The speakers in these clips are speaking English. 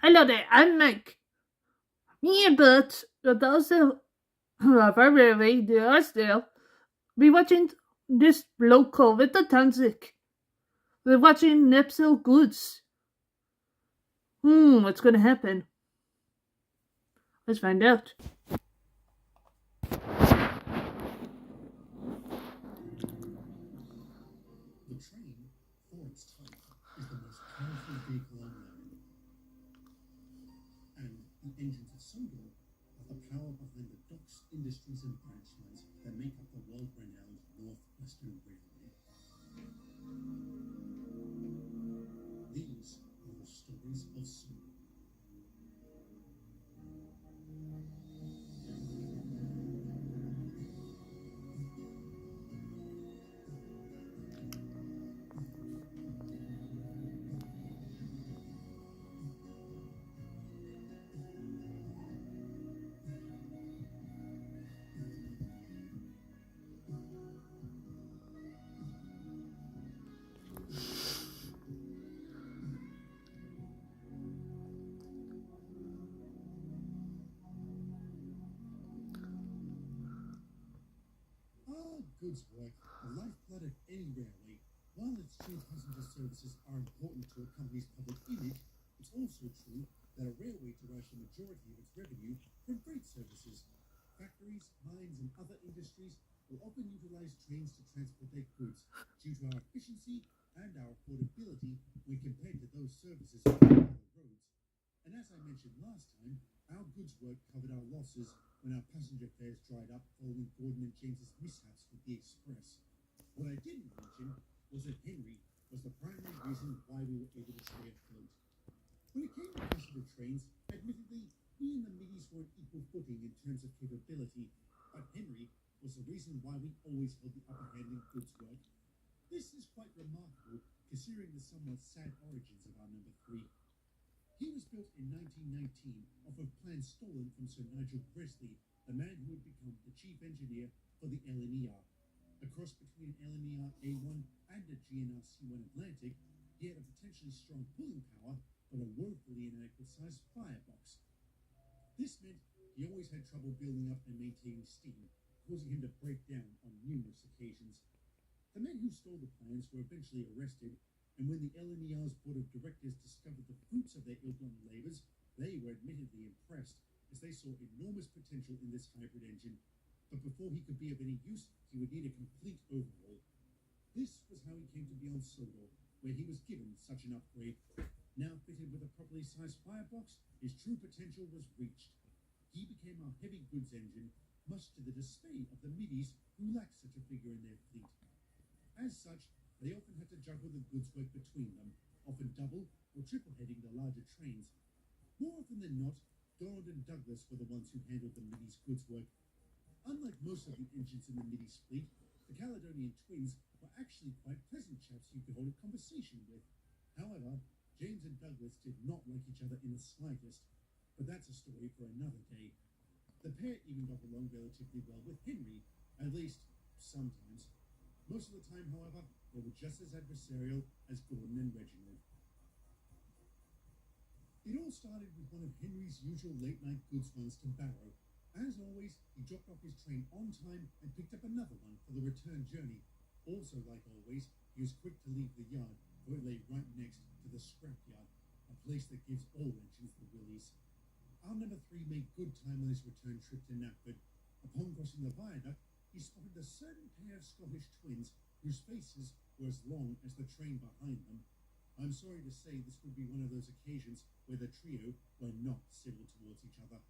Hello there, I'm Mike. Me and Bert, but also very rarely they are still, we watching this local with the Tanzik. We're watching Nepsil Goods. What's gonna happen? Let's find out. The train, for its type, is the most powerful vehicle on land, and the engines of Sodor are the power behind the docks, industries, and branch lines that make up the world-renowned North-Western Railway. These are the stories of Sodor. Goods work, the lifeblood of any railway. While its chief passenger services are important to a company's public image, it's also true that a railway derives the majority of its revenue from freight services. Factories, mines, and other industries will often utilize trains to transport their goods due to our efficiency and our affordability when compared to those services on the roads. And as I mentioned last time, our goods work covered our losses when our passenger fares dried up following Gordon and James's mishaps with the Express. What I didn't mention was that Henry was the primary reason why we were able to stay afloat. When it came to passenger trains, admittedly, we and the middies were on equal footing in terms of capability, but Henry was the reason why we always held the upper hand in goods work. This is quite remarkable considering the somewhat sad origins of our number 3. He was built in 1919 off of plans stolen from Sir Nigel Gresley, the man who would become the chief engineer for the LNER. A cross between an LNER A1 and a GNR C1 Atlantic, he had a potentially strong pulling power, but a woefully inadequate sized firebox. This meant he always had trouble building up and maintaining steam, causing him to break down on numerous occasions. The men who stole the plans were eventually arrested, and when the LNER's board of directors discovered the fruits of their ill-done labours, they were admittedly impressed, as they saw enormous potential in this hybrid engine. But before he could be of any use, he would need a complete overhaul. This was how he came to be on Sodor, where he was given such an upgrade. Now fitted with a properly sized firebox, his true potential was reached. He became our heavy goods engine, much to the dismay of the middies who lacked such a figure in their fleet. As such, they often had to juggle the goods work between them, often double or triple heading the larger trains. More often than not, Dorland and Douglas were the ones who handled the middies' goods work. Unlike most of the engines in the middies' fleet, the Caledonian twins were actually quite pleasant chaps you could hold a conversation with. However, James and Douglas did not like each other in the slightest, but that's a story for another day. The pair even got along relatively well with Henry, at least sometimes. Most of the time, however, they were just as adversarial as Gordon and Reginald. It all started with one of Henry's usual late-night goods runs to Barrow. As always, he dropped off his train on time and picked up another one for the return journey. Also, like always, he was quick to leave the yard, for it lay right next to the scrapyard, a place that gives all engines the willies. Our number 3 made good time on his return trip to Knapford. Upon crossing the viaduct, he spotted a certain pair of Scottish twins whose faces were as long as the train behind them. I'm sorry to say this would be one of those occasions where the trio were not civil towards each other.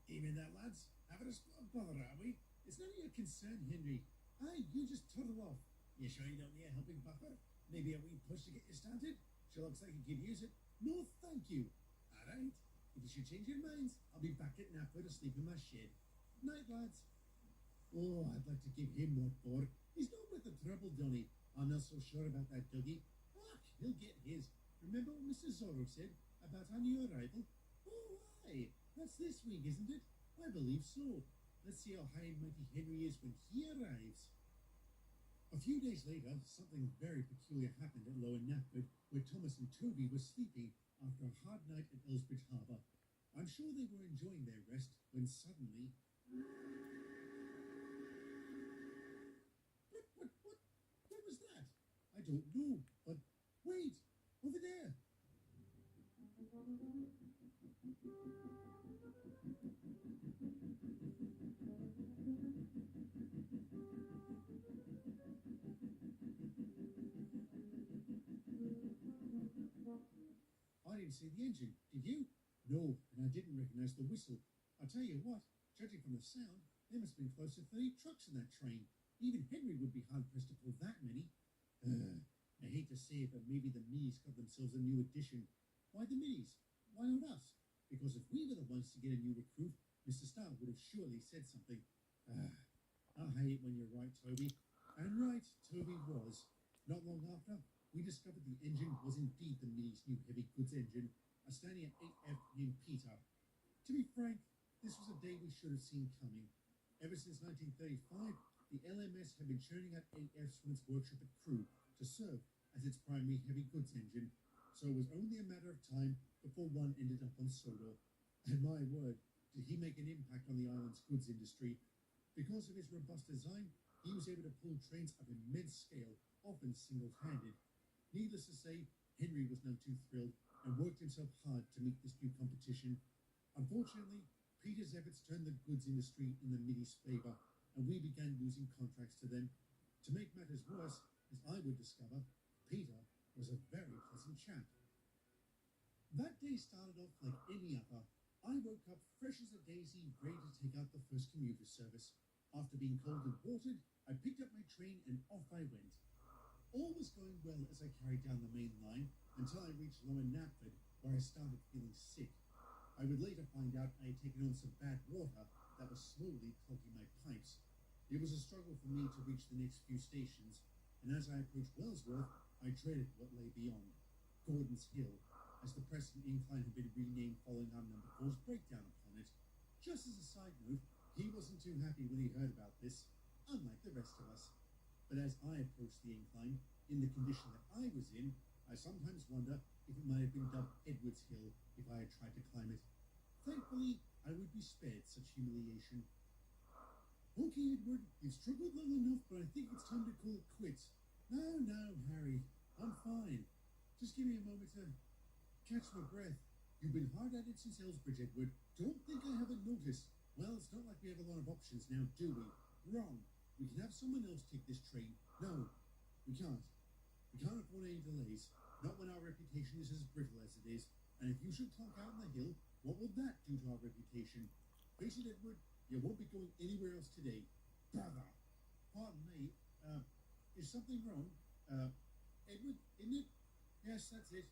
Evening there, lads. Having a spot of bother, are we? It's none of your concern, Henry. Aye, you just toddle off. You sure you don't need a helping buffer? Maybe a wee push to get you started? Sure looks like you could use it. No, thank you. All right. If you should change your minds, I'll be back at Knapford asleep in my shed. Night, lads. Oh, I'd like to give him what for. He's not with the trouble, Donny. I'm not so sure about that, Dougie. Ah, he'll get his. Remember what Mr. Zorro said about our new arrival? Oh, aye. That's this week, isn't it? I believe so. Let's see how high and mighty Henry is when he arrives. A few days later, something very peculiar happened at Lower Knapford, where Thomas and Toby were sleeping after a hard night at Elsbridge High. Then suddenly, what was that? I don't know, but wait, over there. I didn't see the engine, did you? No, and I didn't recognize the whistle. I'll tell you what, judging from the sound, there must have been close to 30 trucks in that train. Even Henry would be hard-pressed to pull that many. I hate to say it, but maybe the Minis got themselves a new addition. Why the Minis? Why not us? Because if we were the ones to get a new recruit, Mr. Starr would have surely said something. I hate when you're right, Toby. And right, Toby was. Not long after, we discovered the engine was indeed the Mini's new heavy goods engine, standing at 8F named Peter. To be frank, this was a day we should have seen coming. Ever since 1935, the LMS had been churning out 8Fs from its workshop at Crewe to serve as its primary heavy goods engine, so it was only a matter of time before one ended up on Sodor. And my word, did he make an impact on the island's goods industry. Because of his robust design, he was able to pull trains of immense scale, often single-handed. Needless to say, Henry was none too thrilled and worked himself hard to meet this new competition. Unfortunately, Peter's efforts turned the goods industry in the Middies' favour, and we began losing contracts to them. To make matters worse, as I would discover, Peter was a very pleasant chap. That day started off like any other. I woke up fresh as a daisy, ready to take out the first commuter service. After being cold and watered, I picked up my train and off I went. All was going well as I carried down the main line until I reached Lower Knapford, where I started feeling sick. I would later find out I had taken on some bad water that was slowly clogging my pipes. It was a struggle for me to reach the next few stations, and as I approached Wellsworth, I dreaded what lay beyond. Gordon's Hill, as the Preston Incline had been renamed following our number 4's breakdown upon it. Just as a side note, he wasn't too happy when he heard about this, unlike the rest of us. But as I approached the incline, in the condition that I was in, I sometimes wonder if it might have been dubbed Edward's Hill if I had tried to climb it. Thankfully, I would be spared such humiliation. Okay, Edward, you've struggled long enough, but I think it's time to call it quits. No, Harry, I'm fine. Just give me a moment to catch my breath. You've been hard at it since Elsbridge, Edward. Don't think I haven't noticed. Well, it's not like we have a lot of options now, do we? Wrong. We can have someone else take this train. No, we can't. We can't afford any delays. Not when our reputation is as brittle as it is. And if you should clock out on the hill, what will that do to our reputation? Face it, Edward, you won't be going anywhere else today. Brother. Pardon me. Is something wrong? Edward, isn't it? Yes, that's it.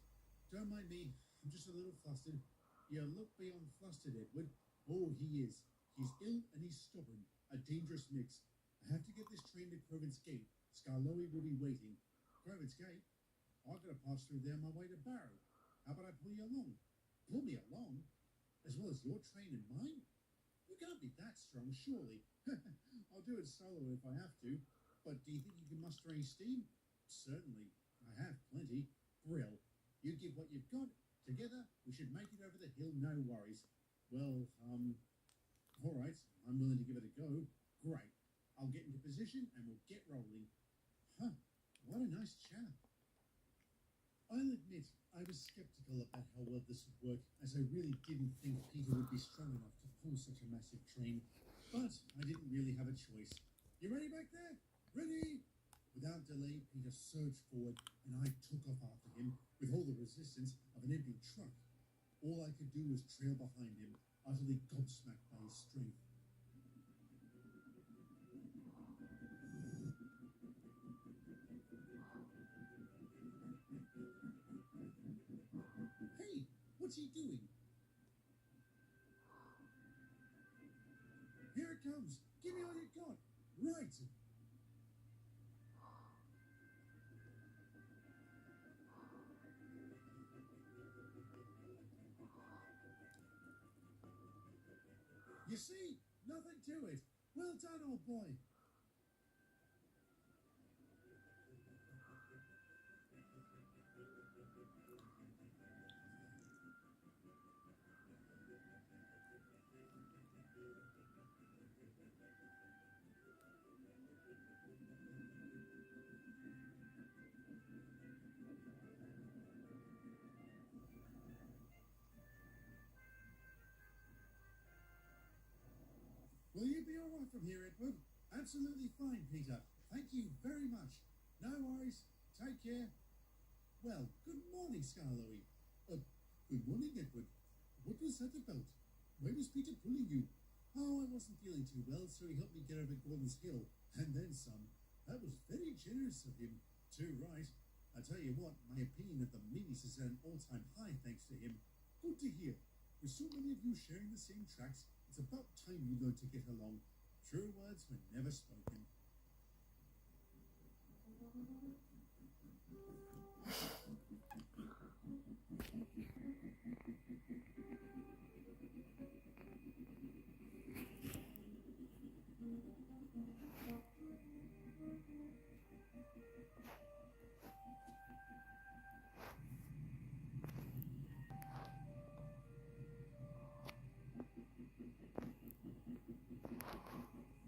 Don't mind me. I'm just a little flustered. You look beyond flustered, Edward. Oh, he is. He's ill and he's stubborn. A dangerous mix. I have to get this train to Crovan's Gate. Scarlowy will be waiting. Crovan's Gate? I've got to pass through there on my way to Barrow. How about I pull you along? Pull me along? As well as your train and mine? You can't be that strong, surely. I'll do it solo if I have to. But do you think you can muster any steam? Certainly. I have plenty. Brill. You give what you've got. Together, we should make it over the hill, no worries. Well, all right. I'm willing to give it a go. Great. I'll get into position and we'll get rolling. Huh. What a nice chap. I'll admit, I was skeptical about how well this would work, as I really didn't think Peter would be strong enough to pull such a massive train. But I didn't really have a choice. You ready back there? Ready? Without delay, Peter surged forward, and I took off after him with all the resistance of an empty truck. All I could do was trail behind him, utterly gobsmacked by his strength. Hey, what's he doing? Here it comes. Give me all you got. Right. You see? Nothing to it. Well done, old boy. from here, Edward. Absolutely fine, Peter. Thank you very much. No worries. Take care. Well, good morning, Scarlowy. Good morning, Edward. What was that about? Why was Peter pulling you? Oh, I wasn't feeling too well, so he helped me get over Gordon's Hill, and then some. That was very generous of him. Too right. I tell you what, my opinion of the minis is at an all-time high thanks to him. Good to hear. With so many of you sharing the same tracks, it's about time you learned to get along. True words were never spoken.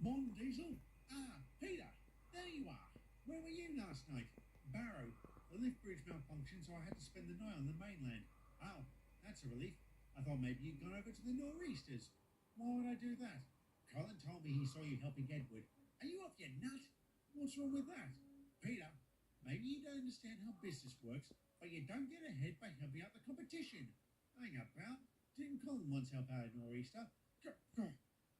Morning, Diesel. Ah, Peter, there you are. Where were you last night? Barrow. The lift bridge malfunctioned, so I had to spend the night on the mainland. Oh, that's a relief. I thought maybe you'd gone over to the nor'easters. Why would I do that? Colin told me he saw you helping Edward. Are you off your nut? What's wrong with that? Peter, maybe you don't understand how business works, but you don't get ahead by helping out the competition. Hang about. Didn't Colin once help out a nor'easter?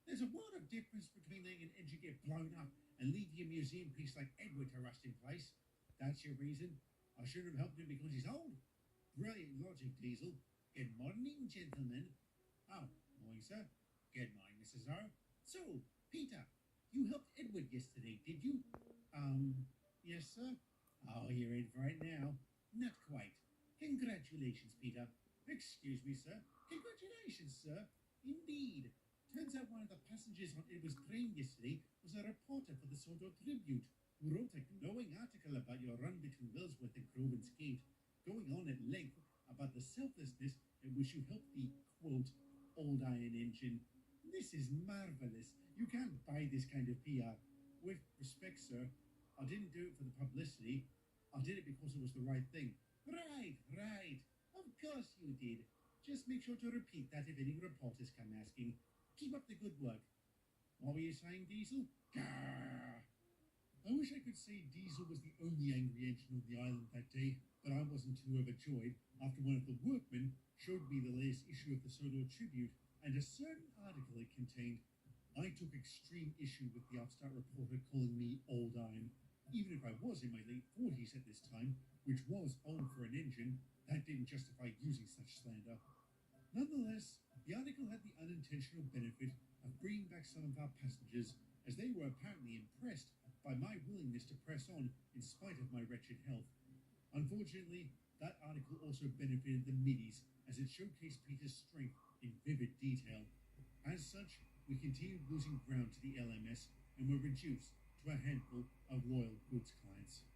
There's a world of difference between letting an engine get blown up and leaving a museum piece like Edward to rust in place. That's your reason? I should have helped him because he's old. Brilliant logic, Diesel. Good morning, gentlemen. Oh, morning, sir. Good morning, Mrs. O. So, Peter, you helped Edward yesterday, did you? Yes, sir. Oh, you're in for it now. Not quite. Congratulations, Peter. Excuse me, sir. Congratulations, sir. Indeed. Turns out one of the passengers on Edward's train yesterday was a reporter for the Sodor Tribute, who wrote a glowing article about your run between Wellsworth and Crowens Gate, going on at length about the selflessness in which you helped the, quote, old iron engine. This is marvellous. You can't buy this kind of PR. With respect, sir, I didn't do it for the publicity. I did it because it was the right thing. Right. Of course you did. Just make sure to repeat that if any reporters come asking. Keep up the good work. What were you saying, Diesel? Gah! I wish I could say Diesel was the only angry engine on the island that day, but I wasn't too overjoyed after one of the workmen showed me the latest issue of the Sodor Tribute and a certain article it contained. I took extreme issue with the upstart reporter calling me old iron. Even if I was in my late 40s at this time, which was old for an engine, that didn't justify using such slander. Nonetheless, the article had the unintentional benefit of bringing back some of our passengers, as they were apparently impressed by my willingness to press on in spite of my wretched health. Unfortunately, that article also benefited the middies, as it showcased Peter's strength in vivid detail. As such, we continued losing ground to the LMS and were reduced to a handful of loyal goods clients.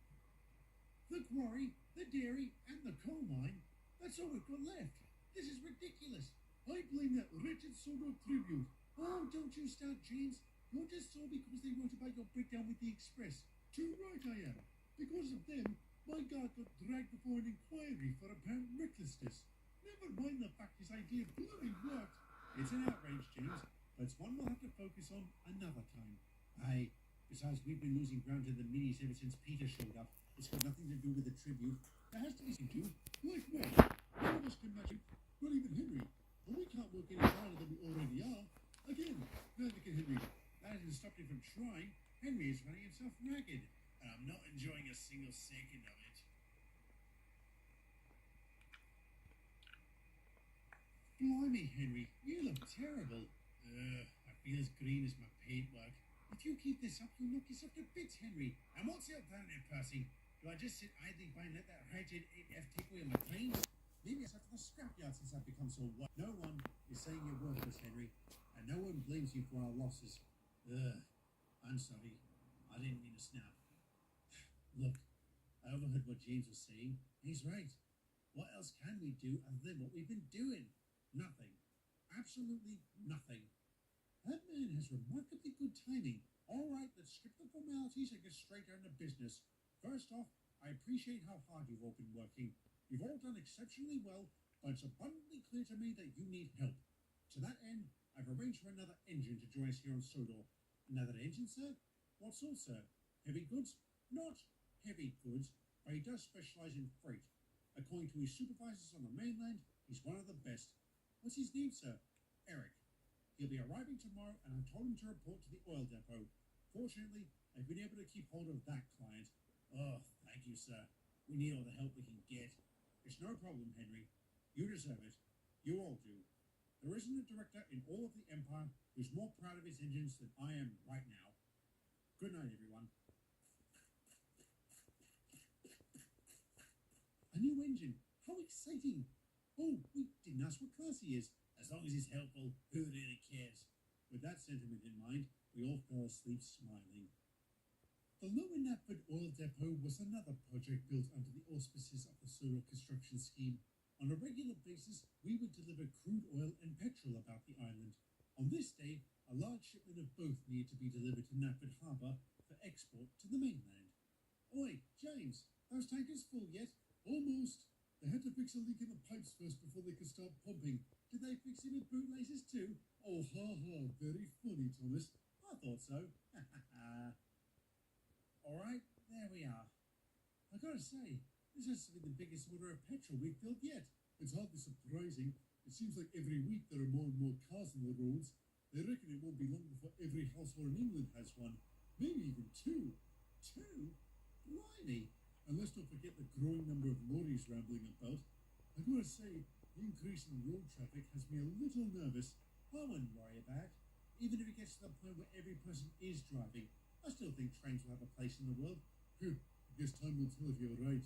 The quarry, the dairy, and the coal mine, that's all we've got left. This is ridiculous. I blame that wretched Sodor Tribute. Oh, don't you start, James. You're just sore because they wrote about your breakdown with the Express. Too right I am. Because of them, my guard got dragged before an inquiry for apparent recklessness. Never mind the fact his idea bloody worked. It's an outrage, James, but it's one we'll have to focus on another time. Aye. Besides, we've been losing ground to the minis ever since Peter showed up. It's got nothing to do with the tribute. There has to be something. Like what? None of us can match it. Not even Henry. Well, we can't work any harder than we already are. Again, neither can Henry. That hasn't stopped him from trying. Henry is running himself ragged, and I'm not enjoying a single second of it. Blimey, Henry, you look terrible. I feel as green as my paintwork. If you keep this up, you'll knock yourself to bits, Henry. And what's the alternative, Percy? Do I just sit idly by and let that wretched 8F take away my claim? Maybe it's after the scrapyard since I've become so white. No one is saying you're worthless, Henry, and no one blames you for our losses. I'm sorry. I didn't mean to snap. Look, I overheard what James was saying. He's right. What else can we do other than what we've been doing? Nothing. Absolutely nothing. That man has remarkably good timing. All right, let's skip the formalities and get straight down to business. First off, I appreciate how hard you've all been working. You've all done exceptionally well, but it's abundantly clear to me that you need help. To that end, I've arranged for another engine to join us here on Sodor. Another engine, sir? What sort, sir? Heavy goods? Not heavy goods, but he does specialize in freight. According to his supervisors on the mainland, he's one of the best. What's his name, sir? Eric. He'll be arriving tomorrow, and I've told him to report to the oil depot. Fortunately, I've been able to keep hold of that client. Oh, thank you, sir. We need all the help we can get. It's no problem, Henry. You deserve it. You all do. There isn't a director in all of the Empire who's more proud of his engines than I am right now. Good night, everyone. A new engine. How exciting. Oh, we didn't ask what class he is. As long as he's helpful, who really cares? With that sentiment in mind, we all fell asleep smiling. The Lower Knapford Oil Depot was another project built under the auspices of the Solar Construction Scheme. On a regular basis, we would deliver crude oil and petrol about the island. On this day, a large shipment of both needed to be delivered to Knapford Harbour for export to the mainland. Oi, James, those tankers full yet? Almost. They had to fix a leak in the pipes first before they could start pumping. Did they fix it with bootlaces too? Oh, ha ha, very funny, Thomas. I thought so. Ha ha ha. Alright, there we are. I gotta say, this has to be the biggest order of petrol we've filled yet. It's hardly surprising. It seems like every week there are more and more cars on the roads. They reckon it won't be long before every household in England has one. Maybe even two. Two? Blimey. And let's not forget the growing number of lorries rambling about. I gotta say, the increase in road traffic has me a little nervous. I wouldn't worry about it. Even if it gets to the point where every person is driving, I still think trains will have a place in the world. Phew, I guess time will tell if you're right.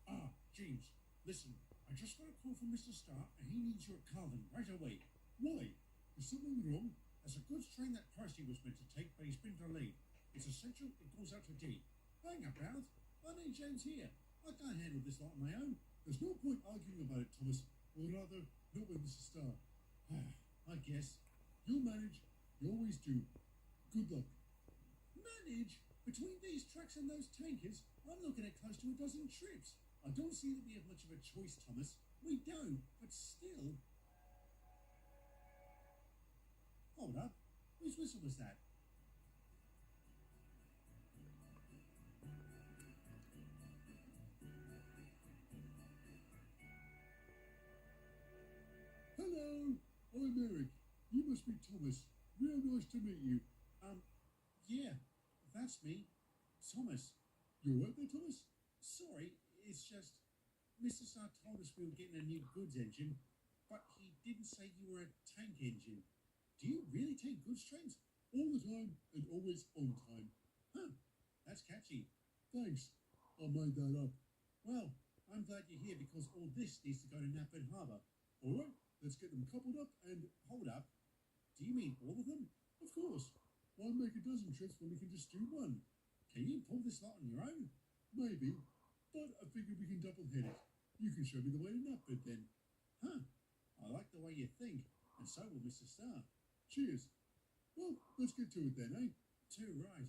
Ah, James, listen, I just got a call from Mr. Starr and he needs you at Carlin right away. Why? Is something wrong? There's a goods train that Percy was meant to take, but he's been delayed. It's essential it goes out today. Hang about. I need James here. I can't handle this lot on my own. There's no point arguing about it, Thomas. Or rather, not with Mr. Starr. I guess. You'll manage. You always do. Good luck. Manage? Between these trucks and those tankers, I'm looking at close to a dozen trips. I don't see that we have much of a choice, Thomas. We don't, but still. Hold up. Whose whistle was that? Hello, I'm Eric. You must be Thomas. Real nice to meet you. Yeah, that's me. Thomas. You're right there, Thomas? Sorry, it's just Mr. Starr told us we were getting a new goods engine, but he didn't say you were a tank engine. Do you really take goods trains? All the time and always on time. Huh, that's catchy. Thanks. I made that up. Well, I'm glad you're here because all this needs to go to Knapford Harbour. All right, let's get them coupled up and hold up. Do you mean all of them? Of course. Why make a dozen trips when we can just do one? Can you pull this lot on your own? Maybe, but I figured we can double-head it. You can show me the way to Knapford then. Huh, I like the way you think, and so will Mr. Starr. Cheers. Well, let's get to it then, eh? Too right.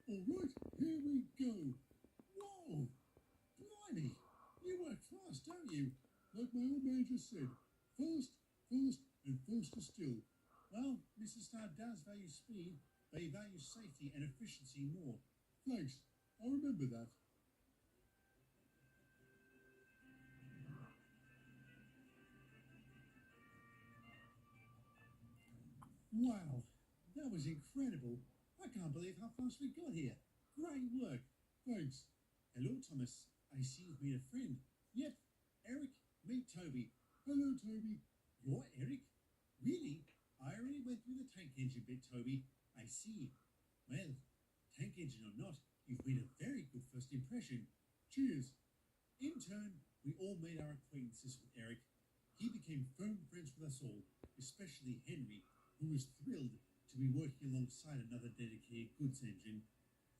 All right, here we go. Whoa! Blimey! You work fast, don't you? Like my old man just said, fast, fast, and faster still. Well, Mr. Starr does value speed, but he values safety and efficiency more. Thanks. I'll remember that. Wow, that was incredible. I can't believe how fast we got here. Great work. Thanks. Hello, Thomas. I see you've made a friend. Yep, Eric, meet Toby. Hello, Toby. You're Eric? Really? I already went through the tank engine bit, Toby. I see. Well, tank engine or not, you've made a very good first impression. Cheers. In turn, we all made our acquaintances with Eric. He became firm friends with us all, especially Henry, who was thrilled to be working alongside another dedicated goods engine.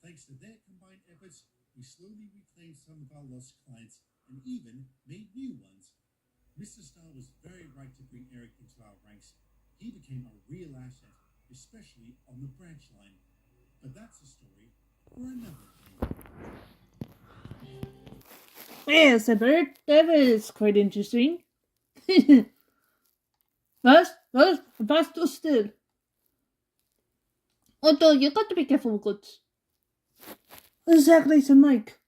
Thanks to their combined efforts, we slowly reclaimed some of our lost clients and even made new ones. Mr. Starr was very right to bring Eric into our ranks. He became a real asset, especially on the branch line. But that's a story for another day. Yes, Bert, that is quite interesting. Faster still. Although you got to be careful with goods. Exactly, so Mike.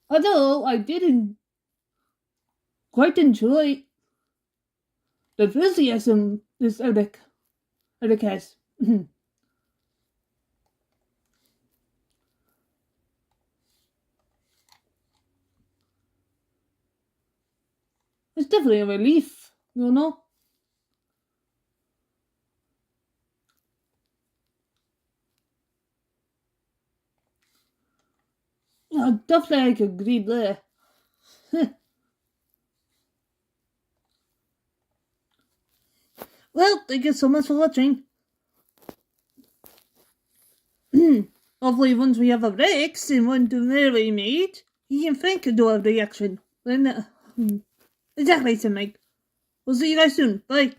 Although I didn't quite enjoy the enthusiasm this Eric has. It's definitely a relief, you know? Yeah, definitely I could agree there. Well, thank you so much for watching. Hopefully once we have a break and want to really meet, you can think and do a reaction. Then, exactly, so Mike. We'll see you guys soon. Bye.